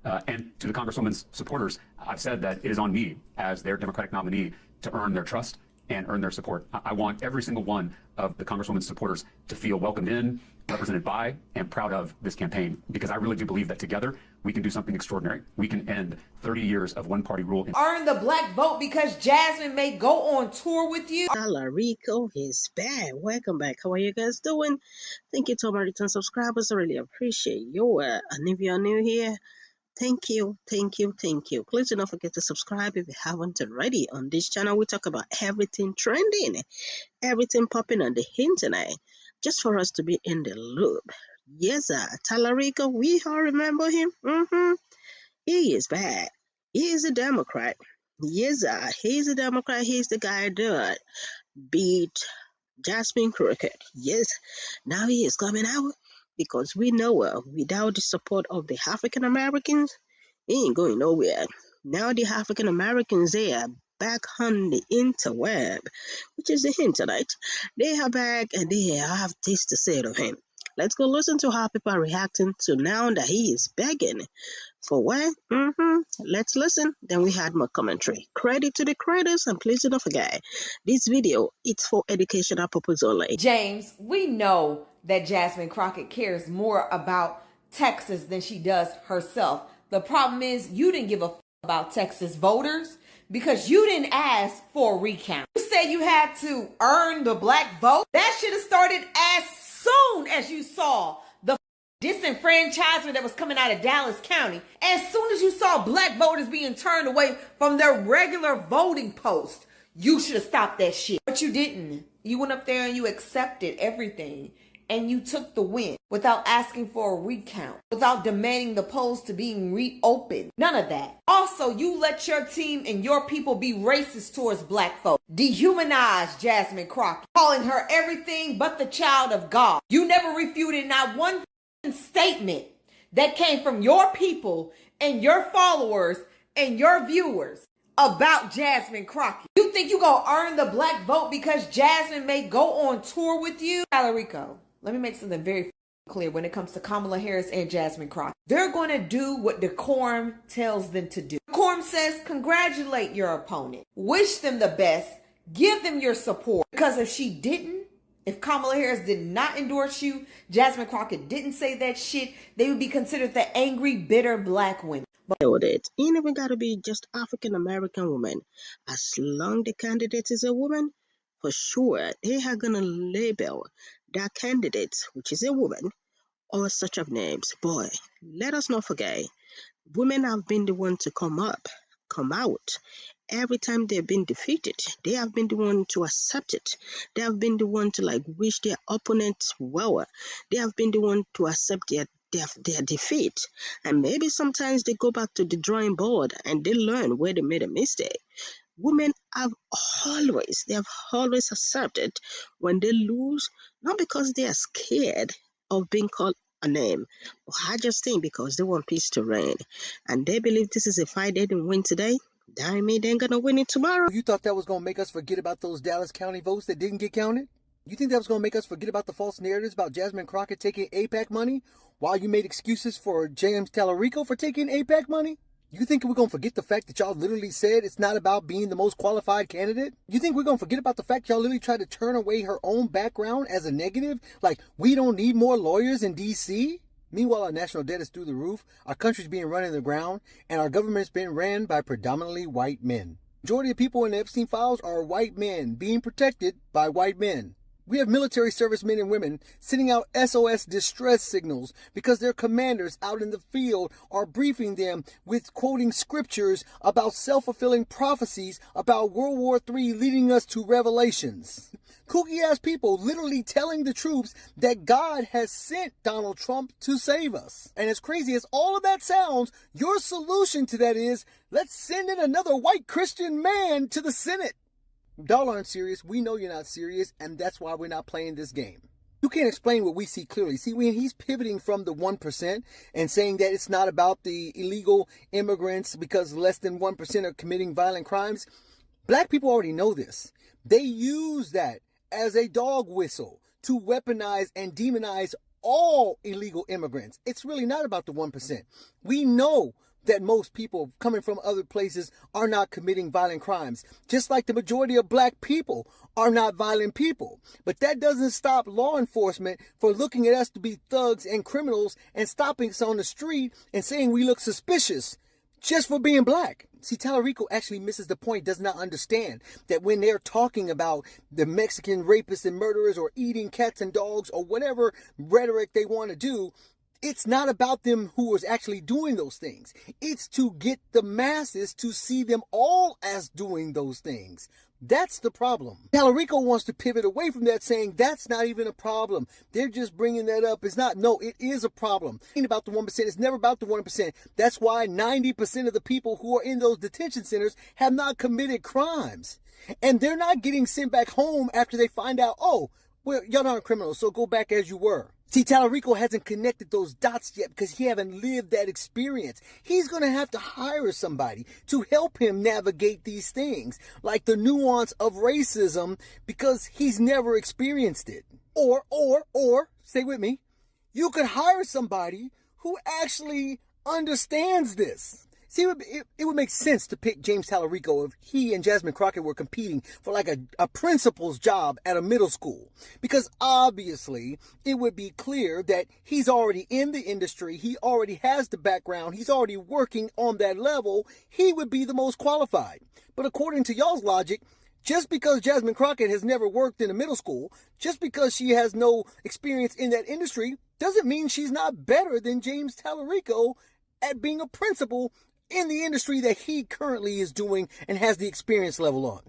And to the Congresswoman's supporters, I've said that it is on me as their Democratic nominee to earn their trust and earn their support. I want every single one of the Congresswoman's supporters to feel welcomed in, represented by, and proud of this campaign, because I really do believe that together we can do something extraordinary. We can end 30 years of one-party rule. Earn the black vote because Jasmine may go on tour with you. Talarico is back. Welcome back. How are you guys doing? Thank you to my return subscribers. I really appreciate you. And if you're new here, thank you. Please do not forget to subscribe if you haven't already. On this channel, we talk about everything trending, everything popping on the internet, just for us to be in the loop. Yes, Talarico, we all remember him. He is back. He is a Democrat. Yes, he's a Democrat. He's the guy that beat Jasmine Crockett. Yes, now he is coming out because we know without the support of the African Americans, he ain't going nowhere. Now the African Americans, they are back on the interweb, which is the internet. They are back and they have this to say to him. Let's go listen to how people are reacting to now that he is begging for what? Let's listen. Then we had more commentary. Credit to the creators, and please do not forget, this video, it's for educational purpose only. James, we know that Jasmine Crockett cares more about Texas than she does herself. The problem is you didn't give a about Texas voters because you didn't ask for a recount. You said you had to earn the black vote. That should have started as soon as you saw the disenfranchisement that was coming out of Dallas County. As soon as you saw black voters being turned away from their regular voting post, you should have stopped that shit. But you didn't. You went up there and you accepted everything. And you took the win without asking for a recount, without demanding the polls to being reopened. None of that. Also, you let your team and your people be racist towards black folk. Dehumanize Jasmine Crockett, calling her everything but the child of God. You never refuted not one statement that came from your people and your followers and your viewers about Jasmine Crockett. You think you gonna earn the black vote because Jasmine may go on tour with you? Talarico, let me make something very clear when it comes to Kamala Harris and Jasmine Crockett. They're going to do what decorum tells them to do. Decorum says congratulate your opponent. Wish them the best. Give them your support. Because if she didn't, if Kamala Harris did not endorse you, Jasmine Crockett didn't say that shit, they would be considered the angry, bitter black women. With it ain't even got to be just African American woman. As long the candidate is a woman, for sure they are gonna label that candidate, which is a woman, all such of names. Boy, let us not forget, women have been the one to come out. Every time they've been defeated, they have been the one to accept it. They have been the one to wish their opponents well. They have been the one to accept their defeat. And maybe sometimes they go back to the drawing board and they learn where they made a mistake. Women have always accepted when they lose, not because they are scared of being called a name, but I just think because they want peace to reign. And they believe this is a fight they didn't win today. Damn me, they're gonna win it tomorrow. You thought that was gonna make us forget about those Dallas County votes that didn't get counted? You think that was gonna make us forget about the false narratives about Jasmine Crockett taking AIPAC money while you made excuses for James Talarico for taking AIPAC money? You think we're going to forget the fact that y'all literally said it's not about being the most qualified candidate? You think we're going to forget about the fact y'all literally tried to turn away her own background as a negative? Like, we don't need more lawyers in D.C.? Meanwhile, our national debt is through the roof, our country's being run in the ground, and our government's been ran by predominantly white men. Majority of people in the Epstein files are white men being protected by white men. We have military servicemen and women sending out SOS distress signals because their commanders out in the field are briefing them with quoting scriptures about self-fulfilling prophecies about World War III leading us to revelations. Kooky-ass people literally telling the troops that God has sent Donald Trump to save us. And as crazy as all of that sounds, your solution to that is, let's send in another white Christian man to the Senate. Y'all aren't serious. We know you're not serious, and that's why we're not playing this game. You can't explain what we see clearly. See, when he's pivoting from the 1% and saying that it's not about the illegal immigrants because less than 1% are committing violent crimes, black people already know this. They use that as a dog whistle to weaponize and demonize all illegal immigrants. It's really not about the 1%. We know that most people coming from other places are not committing violent crimes, just like the majority of black people are not violent people. But that doesn't stop law enforcement for looking at us to be thugs and criminals and stopping us on the street and saying we look suspicious just for being black. See, Talarico actually misses the point, does not understand that when they're talking about the Mexican rapists and murderers or eating cats and dogs or whatever rhetoric they want to do, it's not about them who is actually doing those things. It's to get the masses to see them all as doing those things. That's the problem. Talarico wants to pivot away from that, saying that's not even a problem. They're just bringing that up. It's not. No, it is a problem. It ain't about the 1%. It's never about the 1%. That's why 90% of the people who are in those detention centers have not committed crimes. And they're not getting sent back home after they find out, oh, well, y'all aren't criminals, so go back as you were. See, Talarico hasn't connected those dots yet because he haven't lived that experience. He's going to have to hire somebody to help him navigate these things, like the nuance of racism, because he's never experienced it. Or, stay with me, you could hire somebody who actually understands this. See, it would make sense to pick James Talarico if he and Jasmine Crockett were competing for like a principal's job at a middle school. Because obviously, it would be clear that he's already in the industry. He already has the background. He's already working on that level. He would be the most qualified. But according to y'all's logic, just because Jasmine Crockett has never worked in a middle school, just because she has no experience in that industry, doesn't mean she's not better than James Talarico at being a principal in the industry that he currently is doing and has the experience level on.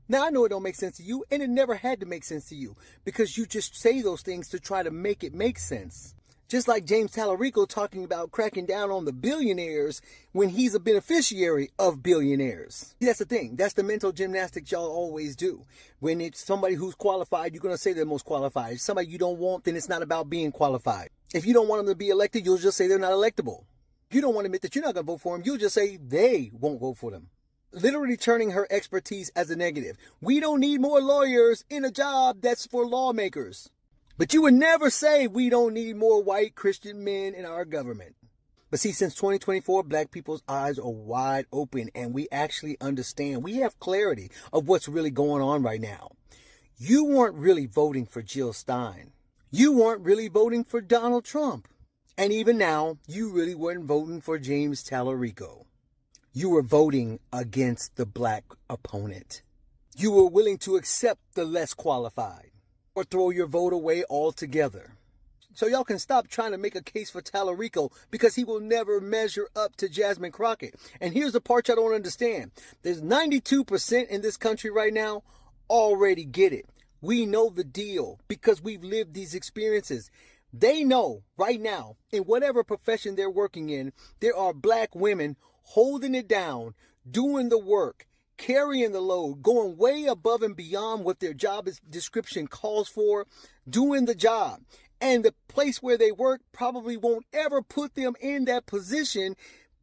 Now, I know it don't make sense to you, and it never had to make sense to you, because you just say those things to try to make it make sense. Just like James Talarico talking about cracking down on the billionaires when he's a beneficiary of billionaires. That's the thing. That's the mental gymnastics y'all always do. When it's somebody who's qualified, you're going to say they're most qualified. If somebody you don't want, then it's not about being qualified. If you don't want them to be elected, you'll just say they're not electable. If you don't want to admit that you're not going to vote for them, you'll just say they won't vote for them. Literally turning her expertise as a negative. We don't need more lawyers in a job that's for lawmakers. But you would never say we don't need more white Christian men in our government. But see, since 2024, black people's eyes are wide open and we actually understand. We have clarity of what's really going on right now. You weren't really voting for Jill Stein. You weren't really voting for Donald Trump. And even now, you really weren't voting for James Talarico. You were voting against the black opponent. You were willing to accept the less qualified or throw your vote away altogether. So y'all can stop trying to make a case for Talarico because he will never measure up to Jasmine Crockett. And here's the part y'all don't understand. There's 92% in this country right now already get it. We know the deal because we've lived these experiences. They know right now, in whatever profession they're working in, there are black women holding it down, doing the work, carrying the load, going way above and beyond what their job description calls for, doing the job. And the place where they work probably won't ever put them in that position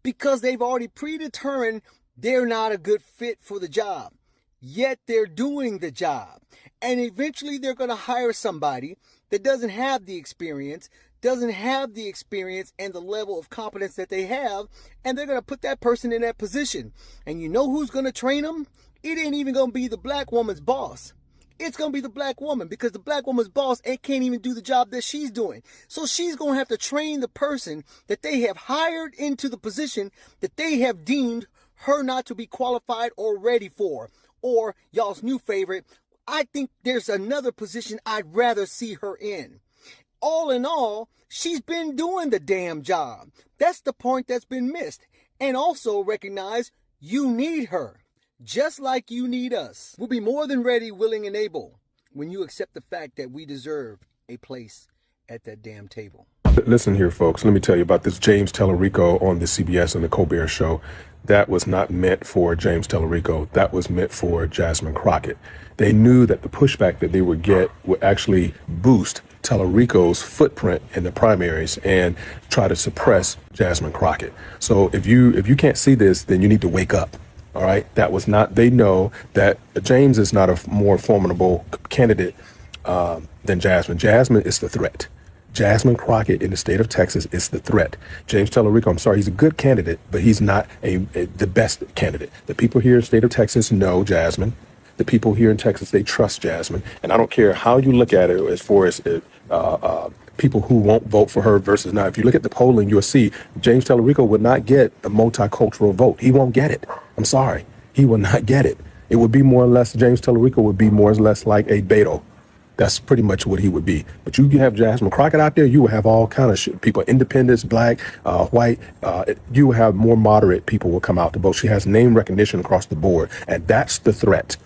because they've already predetermined they're not a good fit for the job. Yet they're doing the job. And eventually they're going to hire somebody that doesn't have the experience and the level of competence that they have, and they're going to put that person in that position. And you know who's going to train them? It ain't even going to be the black woman's boss. It's going to be the black woman, because the black woman's boss can't even do the job that she's doing. So she's going to have to train the person that they have hired into the position that they have deemed her not to be qualified or ready for. Or y'all's new favorite, I think there's another position I'd rather see her in. All in all, she's been doing the damn job. That's the point that's been missed. And also recognize you need her, just like you need us. We'll be more than ready, willing, and able when you accept the fact that we deserve a place at that damn table. Listen here, folks. Let me tell you about this James Talarico on the CBS and the Colbert Show. That was not meant for James Talarico. That was meant for Jasmine Crockett. They knew that the pushback that they would get would actually boost Talarico's footprint in the primaries and try to suppress Jasmine Crockett. So if you can't see this, then you need to wake up. All right. That was not, they know that James is not a more formidable candidate than Jasmine. Jasmine is the threat. Jasmine Crockett in the state of Texas is the threat. James Talarico, I'm sorry, he's a good candidate, but he's not the best candidate. The people here in the state of Texas know Jasmine. The people here in Texas, they trust Jasmine. And I don't care how you look at it as far as people who won't vote for her versus not. If you look at the polling, you'll see James Talarico would not get a multicultural vote. He won't get it. I'm sorry. He will not get it. It would be more or less, James Talarico would be more or less like a Beto. That's pretty much what he would be. But you have Jasmine Crockett out there, you will have all kind of people, independents, black, white. You will have more moderate people will come out to vote. She has name recognition across the board. And that's the threat.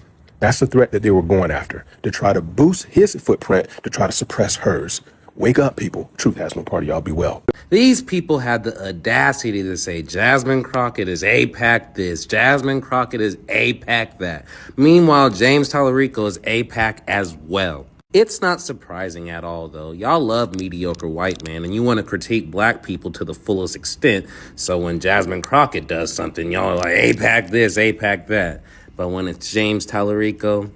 That's the threat that they were going after, to try to boost his footprint, to try to suppress hers. Wake up, people. Truth has no party. Y'all be well. These people had the audacity to say Jasmine Crockett is AIPAC this, Jasmine Crockett is AIPAC that. Meanwhile, James Talarico is AIPAC as well. It's not surprising at all, though. Y'all love mediocre white men, and you want to critique black people to the fullest extent. So when Jasmine Crockett does something, y'all are like, AIPAC this, AIPAC that. But when it's James Talarico,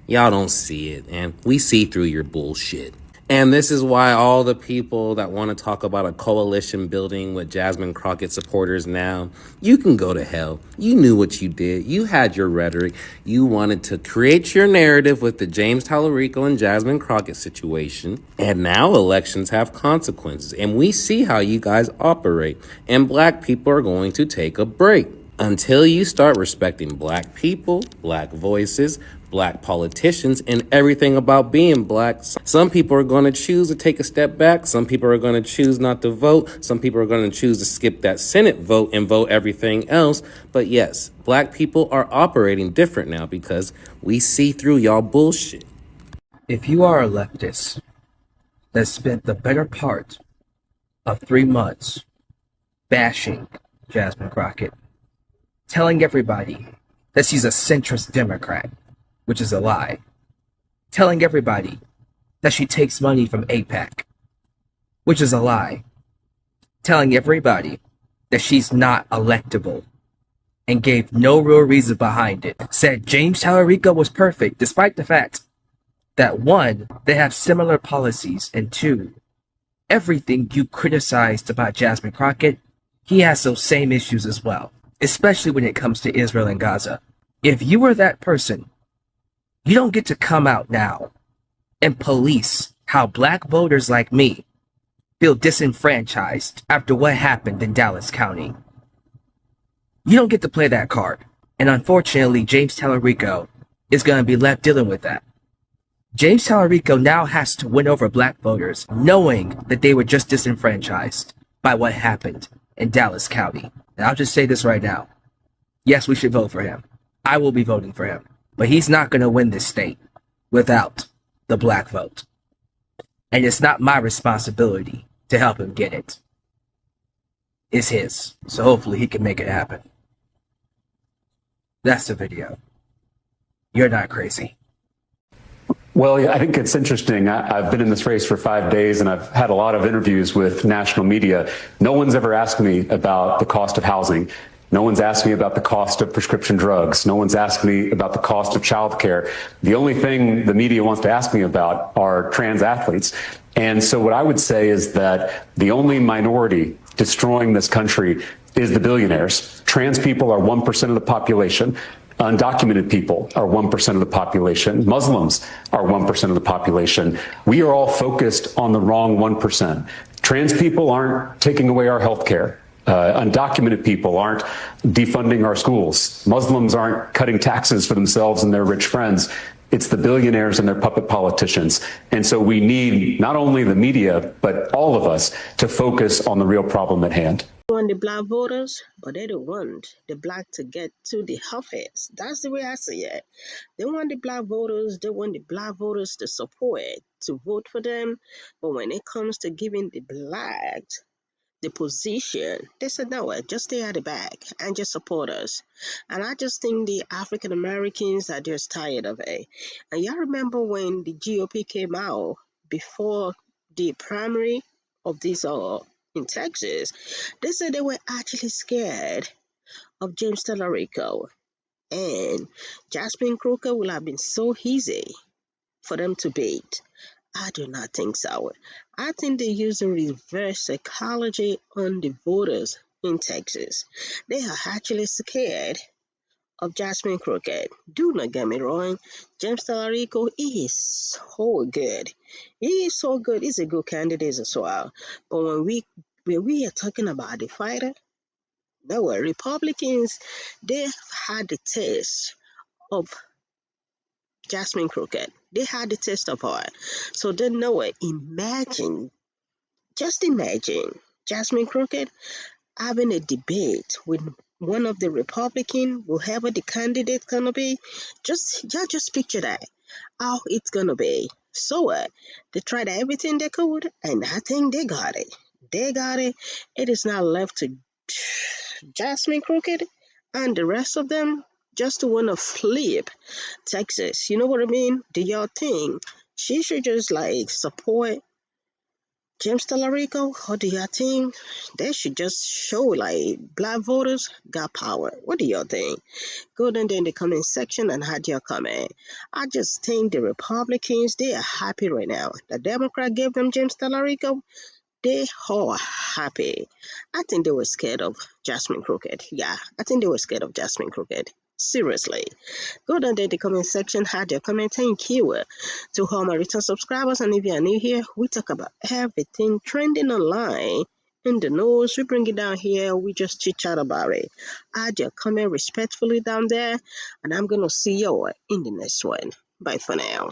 y'all don't see it, and we see through your bullshit. And this is why all the people that want to talk about a coalition building with Jasmine Crockett supporters now, you can go to hell. You knew what you did. You had your rhetoric. You wanted to create your narrative with the James Talarico and Jasmine Crockett situation. And now elections have consequences. And we see how you guys operate. And black people are going to take a break. Until you start respecting black people, black voices, black politicians, and everything about being black. Some people are going to choose to take a step back. Some people are going to choose not to vote. Some people are going to choose to skip that Senate vote and vote everything else. But yes, black people are operating different now because we see through y'all bullshit. If you are a leftist that spent the better part of 3 months bashing Jasmine Crockett, telling everybody that she's a centrist Democrat, which is a lie, telling everybody that she takes money from AIPAC, which is a lie, telling everybody that she's not electable, and gave no real reason behind it, said James Talarico was perfect, despite the fact that 1, they have similar policies, and 2, everything you criticized about Jasmine Crockett, he has those same issues as well, especially when it comes to Israel and Gaza. If you were that person, you don't get to come out now and police how black voters like me feel disenfranchised after what happened in Dallas County. You don't get to play that card. And unfortunately, James Talarico is going to be left dealing with that. James Talarico now has to win over black voters, knowing that they were just disenfranchised by what happened in Dallas County. And I'll just say this right now. Yes, we should vote for him. I will be voting for him. But he's not going to win this state without the black vote. And it's not my responsibility to help him get it. It's his. So hopefully he can make it happen. That's the video. You're not crazy. Well, yeah, I think it's interesting. I've been in this race for 5 days, and I've had a lot of interviews with national media. No one's ever asked me about the cost of housing. No one's asked me about the cost of prescription drugs. No one's asked me about the cost of childcare. The only thing the media wants to ask me about are trans athletes. And so what I would say is that the only minority destroying this country is the billionaires. Trans people are 1% of the population. Undocumented people are 1% of the population. Muslims are 1% of the population. We are all focused on the wrong 1%. Trans people aren't taking away our health care. Undocumented people aren't defunding our schools. Muslims aren't cutting taxes for themselves and their rich friends. It's the billionaires and their puppet politicians. And so we need not only the media, but all of us to focus on the real problem at hand. They want the black voters, but they don't want the black to get to the office. That's the way I see it. They want the black voters, they want the black voters to support, to vote for them. But when it comes to giving the blacks the position, they said, no, just stay at the back and just support us. And I just think the African Americans are just tired of it. And y'all remember when the GOP came out before the primary of this in Texas, they said they were actually scared of James Talarico. And Jasmine Crockett would have been so easy for them to beat. I do not think so. I think they use a reverse psychology on the voters in Texas. They are actually scared of Jasmine Crockett. Do not get me wrong, James Talarico is so good. He is so good. He's a good candidate as well. But when we are talking about the fighter, no, Republicans, they've had the taste of Jasmine Crockett. They had the taste of her. So they know it. Just imagine Jasmine Crockett having a debate with one of the Republican, whoever the candidate gonna be. Just picture that. How it's gonna be. So they tried everything they could, and I think they got it. They got it. It is now left to Jasmine Crooked and the rest of them just to wanna flip Texas. You know what I mean? Do y'all think she should just like support James Talarico, or do y'all think they should just show like black voters got power? What do y'all think? Go down there in the comment section and add your comment. I just think the Republicans, they are happy right now. The Democrat gave them James Talarico. They are happy. I think they were scared of Jasmine Crockett. Yeah, I think they were scared of Jasmine Crockett. Seriously. Go down there in the comment section, add your comment. Thank you to all my return subscribers. And if you are new here, we talk about everything trending online in the news. We bring it down here. We just chit chat about it. Add your comment respectfully down there. And I'm going to see you in the next one. Bye for now.